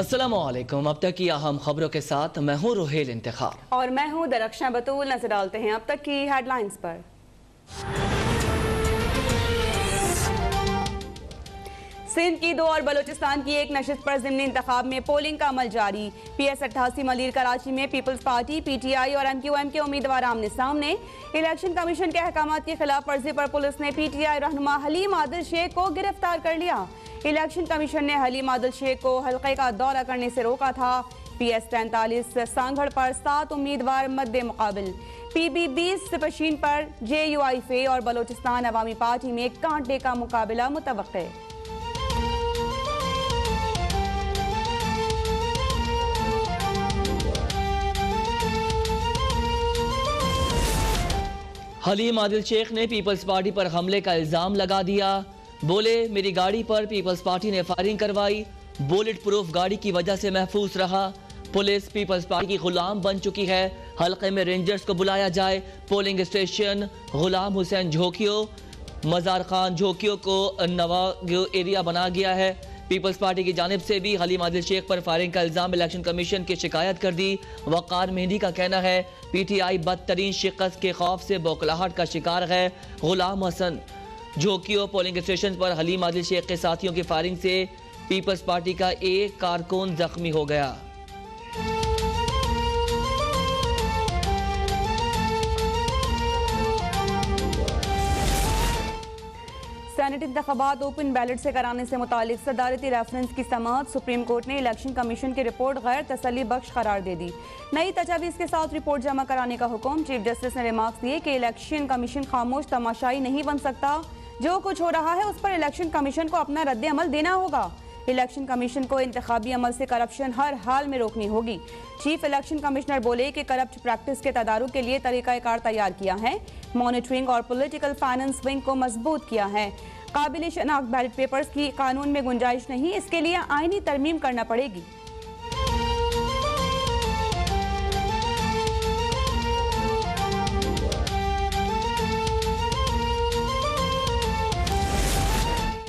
अस्सलामुअलैकुम। अब तक की अहम खबरों के साथ मैं हूँ रोहेल इंतखाब और मैं हूँ दरख्शां बतूल। नजर डालते हैं अब तक की हेडलाइंस पर। सिंध की 2 और बलूचिस्तान की 1 नशिस्त पर ज़िमनी इंतखाब में पोलिंग का अमल जारी। PS88 मलीर कराची में पीपल्स पार्टी, PTI और MQM के उम्मीदवार आमने सामने। इलेक्शन कमीशन के अहकामात की खिलाफ वर्जी पर पुलिस ने PTI रहनुमा हलीम आदिल शेख को गिरफ्तार कर लिया। इलेक्शन कमीशन ने हलीम आदिल शेख को हल्के का दौरा करने से रोका था। PS43 सांगड़ पर 7 उम्मीदवार मद्दे मुकाबिल। PB20 सिपशीन पर JUIF और बलूचिस्तान अवामी पार्टी में कांटे का मुकाबला मुतवक्के। हलीम आदिल शेख ने पीपल्स पार्टी पर हमले का इल्जाम लगा दिया। बोले, मेरी गाड़ी पर पीपल्स पार्टी ने फायरिंग करवाई। बुलेट प्रूफ गाड़ी की वजह से महफूज रहा। पुलिस पीपल्स पार्टी की गुलाम बन चुकी है। हल्के में रेंजर्स को बुलाया जाए। पोलिंग स्टेशन गुलाम हुसैन झोंकियो, मजार खान झोंकियो को नवागो एरिया बना गया है। पीपल्स पार्टी की जानिब से भी हलीम आदिल शेख पर फायरिंग का इल्जाम इलेक्शन कमीशन की शिकायत कर दी। वकार मेहंदी का कहना है PTI बदतरीन शिकस्त के खौफ से बौखलाहट का शिकार है। गुलाम हसन झोंकियो पोलिंग स्टेशन पर हलीम आदिल शेख के साथियों की फायरिंग से पीपल्स पार्टी का एक कारकुन जख्मी हो गया। सेनेट इंतखाबात ओपन बैलेट से कराने से मुतालिक सदारती रेफरेंस की समाअत सुप्रीम कोर्ट ने इलेक्शन कमीशन की रिपोर्ट गैर तसल्ली बख्श करार दे दी। नई तजावीज़ के साथ रिपोर्ट जमा कराने का हुक्म। चीफ जस्टिस ने रिमार्क्स दिए कि इलेक्शन कमीशन खामोश तमाशाई नहीं बन सकता। जो कुछ हो रहा है उस पर इलेक्शन कमीशन को अपना रद्द अमल देना होगा। इलेक्शन कमीशन को इंतखाबी अमल से करप्शन हर हाल में रोकनी होगी। चीफ इलेक्शन कमिश्नर बोले कि करप्ट प्रैक्टिस के तदारुक के लिए तरीक़ाकार तैयार किया है। मॉनिटरिंग और पॉलिटिकल फाइनेंस विंग को मजबूत किया है। काबिल शनाख्त बैलेट पेपर्स की कानून में गुंजाइश नहीं, इसके लिए आईनी तरमीम करना पड़ेगी।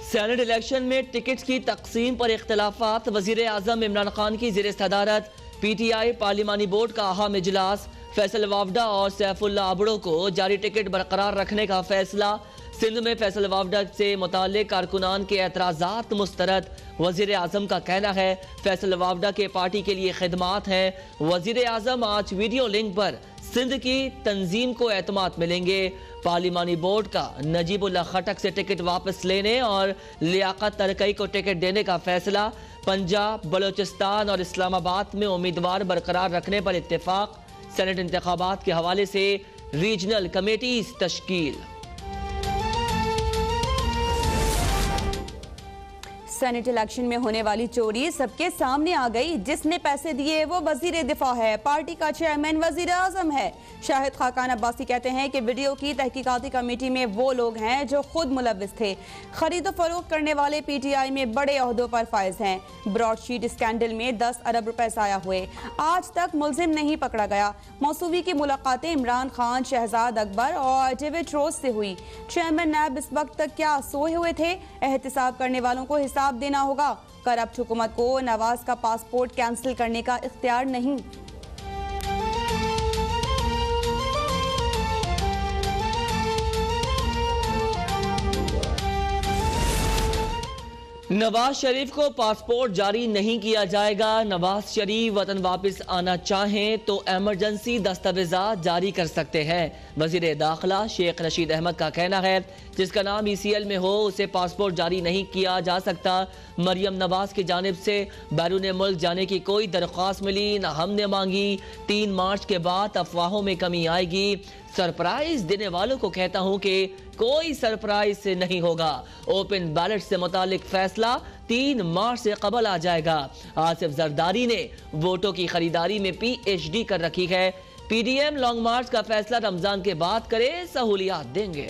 सेनेट इलेक्शन में टिकट्स की तकसीम पर इख्तलाफात। वजीर आजम इमरान खान की ज़ेर सदारत PTI पार्लिमानी बोर्ड का अहम इजलास। फैसल वावडा और सैफुल्ला आबड़ो को जारी टिकट बरकरार रखने का फैसला। सिंध में फैसल वावडा से मुताल्लिक कारकुनान के एतराज़ात मुस्तरद। वजीर आजम का कहना है फैसल वावडा के पार्टी के लिए खिदमात हैं। वजीर आजम आज वीडियो लिंक पर सिंध की तंजीम को एतमाद मिलेंगे। पार्लिमानी बोर्ड का नजीबुल्ला खटक से टिकट वापस लेने और लियाकत तरकई को टिकट देने का फैसला। पंजाब, बलूचिस्तान और इस्लामाबाद में उम्मीदवार बरकरार रखने पर इत्तेफाक। सेनेट इंतखाबात के हवाले से रीजनल कमेटीज तश्कील। सेनेट इलेक्शन में होने वाली चोरी सबके सामने आ गई। जिसने पैसे दिए वो वजीर दिफा है। पार्टी का चेयरमैन वजीर आजम है। शाहिद खाकान अब्बासी कहते हैं कि वीडियो की तहकीकाती कमेटी में वो लोग हैं जो खुद मुलव्विस थे। खरीदो फरोख्त करने वाले PTI में बड़े ओहदों पर फायज हैं। ब्रॉडशीट स्कैंडल में 10 अरब रुपए जाया हुए, आज तक मुलजिम नहीं पकड़ा गया। मौसूवी की मुलाकातें इमरान खान, शहजाद अकबर और डेविड रोज से हुई। चेयरमैन नैब इस वक्त तक क्या सोए हुए थे? एहतिसाब करने वालों को हिसाब देना होगा। करप्ट हुकूमत को नवाज का पासपोर्ट कैंसिल करने का इख्तियार नहीं। नवाज शरीफ को पासपोर्ट जारी नहीं किया जाएगा। नवाज शरीफ वतन वापस आना चाहें तो एमरजेंसी दस्तावेजात जारी कर सकते हैं। वजीर दाखिला शेख रशीद अहमद का कहना है जिसका नाम ECL में हो उसे पासपोर्ट जारी नहीं किया जा सकता। मरियम नवाज की जानिब से बैरून मुल्क जाने की कोई दरख्वास्त मिली न हमने मांगी। 3 मार्च के बाद अफवाहों में कमी आएगी। सरप्राइज देने वालों को कहता हूं कि कोई सरप्राइज से नहीं होगा। ओपन बैलेट से मुतालिक फैसला 3 मार्च से कबल आ जाएगा। आसिफ जरदारी ने वोटों की खरीदारी में PhD कर रखी है। PDM लॉन्ग मार्च का फैसला रमजान के बाद करे, सहूलियात देंगे।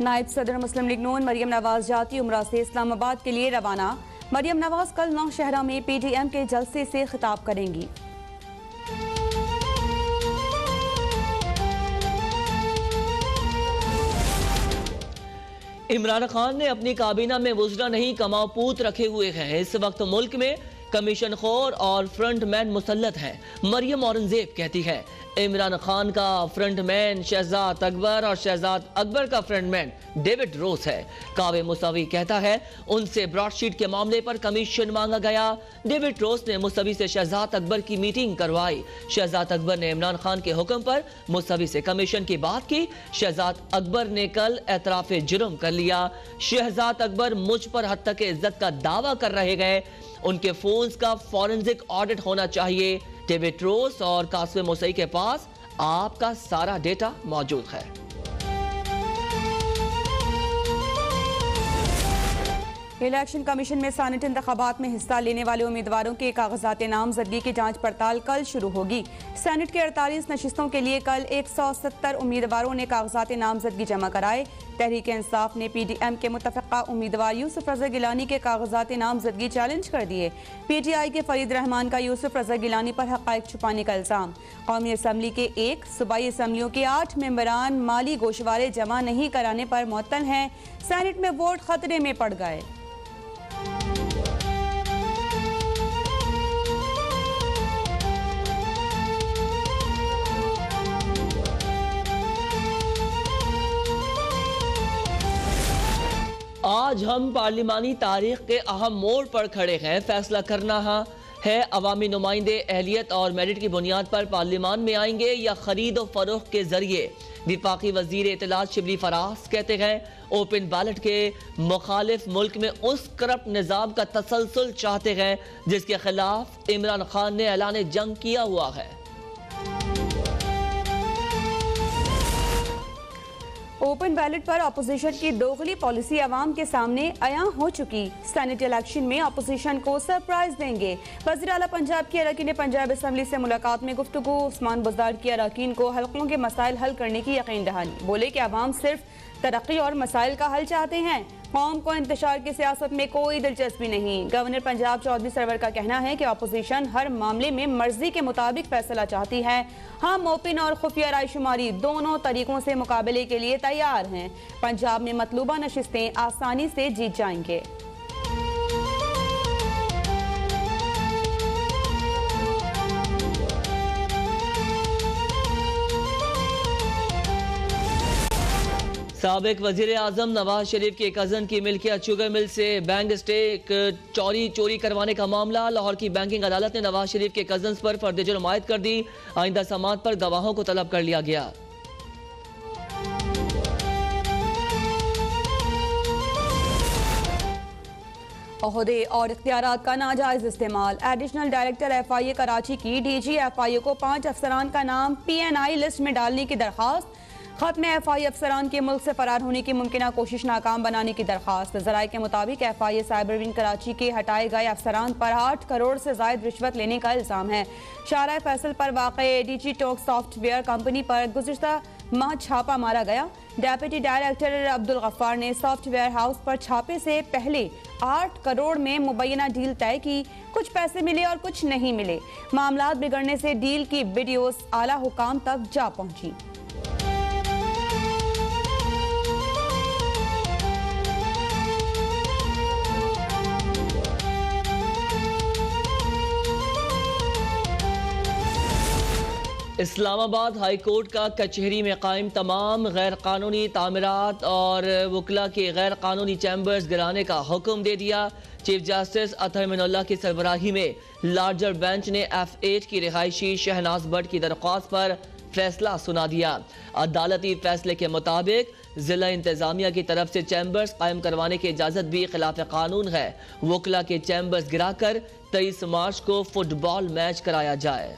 नायब सदर मुस्लिम लीग नून मरियम नवाज जाती उम्रा से इस्लामाबाद के लिए रवाना। मरियम नवाज कल नौशहरा में PDM के जलसे से खिताब करेंगी। इमरान खान ने अपनी काबीना में वुज़रा नहीं कमाओ पूत रखे हुए हैं। इस वक्त मुल्क में कमीशन खोर और फ्रंटमैन मुसल्लत हैं। मरियम औरंगजेब कहती है इमरान खान का फ्रंटमैन शहजाद अकबर और शहजाद अकबर का फ्रंटमैन डेविड रोस है। कावे मुसावी कहता है उनसे ब्रॉडशीट के मामले पर कमीशन मांगा गया। डेविड रोस ने मुसवी से शहजाद अकबर की मीटिंग करवाई। शहजाद अकबर ने इमरान खान के हुक्म पर मुसवी से कमीशन की बात की। शहजाद अकबर ने कल एतराफ जुर्म कर लिया। शहजाद अकबर मुझ पर हद तक इज्जत का दावा कर रहे गए। उनके फोन्स का फॉरेंसिक ऑडिट होना चाहिए। डेविड रोस और कासिम मुसई के पास आपका सारा डेटा मौजूद है। इलेक्शन कमीशन में सेनेट इंतखाबात में हिस्सा लेने वाले उम्मीदवारों के कागजात नामजदगी की जांच पड़ताल कल शुरू होगी। सेनेट के 48 नशिस्तों के लिए कल 170 उम्मीदवारों ने कागजात नामजदगी जमा कराए। तहरीक इंसाफ ने PDM के मुतफ़क़ा उम्मीदवार यूसुफ रज़ा गिलानी के कागजात नामजदगी चैलेंज कर दिए। PTI के फरीद रहमान का यूसुफ रज़ा गिलानी पर हक़ाइक़ छुपाने का इल्ज़ाम। कौमी असम्बली के 1, सूबाई असम्बलियों के 8 मेंबरान माली गोशवारे जमा नहीं कराने पर मुअत्तल हैं। सेनेट में वोट खतरे में पड़ गए। आज हम पार्लिमानी तारीख के अहम मोड़ पर खड़े हैं। फैसला करना है अवामी नुमाइंदे अहलियत और मेरिट की बुनियाद पर पार्लिमान में आएंगे या खरीद और फरोख्त के जरिए। विफाकी वजीर इत्तलात शिबली फराज कहते हैं ओपन बैलेट के मुखालिफ मुल्क में उस करप्ट निज़ाम का तसलसल चाहते हैं जिसके खिलाफ इमरान खान ने ऐलान जंग किया हुआ है। ओपन बैलेट पर अपोजिशन की दोगली पॉलिसी अवाम के सामने अयां हो चुकी। सेनेट इलेक्शन में अपोजिशन को सरप्राइज देंगे। वज़ीर आला पंजाब की अरकान पंजाब असम्बली से मुलाकात में गुफ्तगू। उस्मान बुज़दार की अरकान को हल्कों के मसाइल हल करने की यकीन दहानी। बोले कि अवाम सिर्फ तरक्की और मसाइल का हल चाहते हैं। कौम को इंतशार की सियासत में कोई दिलचस्पी नहीं। गवर्नर पंजाब चौधरी सरवर का कहना है कि अपोजिशन हर मामले में मर्जी के मुताबिक फैसला चाहती है। हम ओपन और खुफिया रायशुमारी दोनों तरीकों से मुकाबले के लिए तैयार हैं। पंजाब में मतलूबा नशिस्तें आसानी से जीत जाएंगे। साबिक वजीर आजम नवाज शरीफ के कजन की मिल्कियत शुगर मिल से बैंक स्टेक चोरी करवाने का मामला। लाहौर की बैंकिंग अदालत ने नवाज शरीफ के कजन पर फर्द जुर्म आयद कर दी। आइंदा समाअत पर गवाहों को तलब कर लिया गया। ओहदे और इख्तियारात का नाजायज इस्तेमाल। एडिशनल डायरेक्टर FIA कराची की DG FIA को 5 अफसरान का नाम PNI लिस्ट में डालने की दरख्वास्त। खत्म FIA अफसरान के मुल्क से फरार होने की मुमकिन कोशिश नाकाम बनाने की दरख्वास्त। ज़राए के मुताबिक FIA साइबर विंग कराची के हटाए गए अफसरान पर 8 करोड़ से जायद रिश्वत लेने का इल्ज़ाम है। शाहराह फैसल पर वाक़े DG टॉक सॉफ्टवेयर कंपनी पर गुज़िश्ता माह छापा मारा गया। डेप्यूटी डायरेक्टर अब्दुल गफ्फार ने सॉफ्टवेयर हाउस पर छापे से पहले 8 करोड़ में मुबैना डील तय की। कुछ पैसे मिले और कुछ नहीं मिले। मामलात बिगड़ने से डील की वीडियोस आला हुकाम तक जा पहुंची। इस्लामाबाद हाई कोर्ट का कचहरी में कायम तमाम गैर कानूनी तामीरात और वकला के गैर कानूनी चैम्बर्स गिराने का हुक्म दे दिया। चीफ जस्टिस अतहर मिनुल्लाह की सरबराही में लार्जर बेंच ने F8 की रिहायशी शहनाज भट्ट की दरख्वास्त पर फैसला सुना दिया। अदालती फैसले के मुताबिक जिला इंतजामिया की तरफ से चैम्बर्स कायम करवाने की इजाज़त भी खिलाफ कानून है। वकला के चैम्बर्स गिराकर 23 मार्च को फुटबॉल मैच कराया जाए।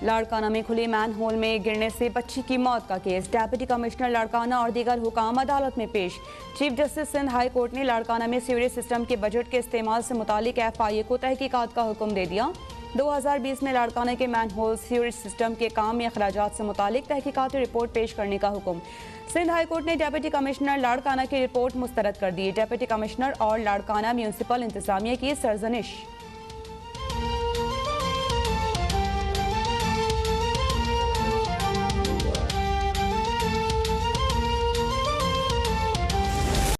लाड़काना में खुले मैन होल में गिरने से बच्ची की मौत का केस। डेप्यूटी कमिश्नर लाड़काना और दीगर हुकाम अदालत में पेश। Chief justice Sindh high court ने लाड़काना में सीवरेज सिस्टम के बजट के इस्तेमाल से मुतालिक FIA को तहकीकात का हुक्म दे दिया। 2020 में लाड़काना के मैन होल सीवरेज सिस्टम के काम में अखराजात से मुतालिक तहकीकाती रिपोर्ट पेश करने का हुक्म। सिंध हाई कोर्ट ने डेप्यूटी कमिश्नर लाड़काना की रिपोर्ट मुस्तरद कर दी। डेप्यूटी कमिश्नर और लाड़काना म्यूनसिपल इंतजामिया की सरजनिश।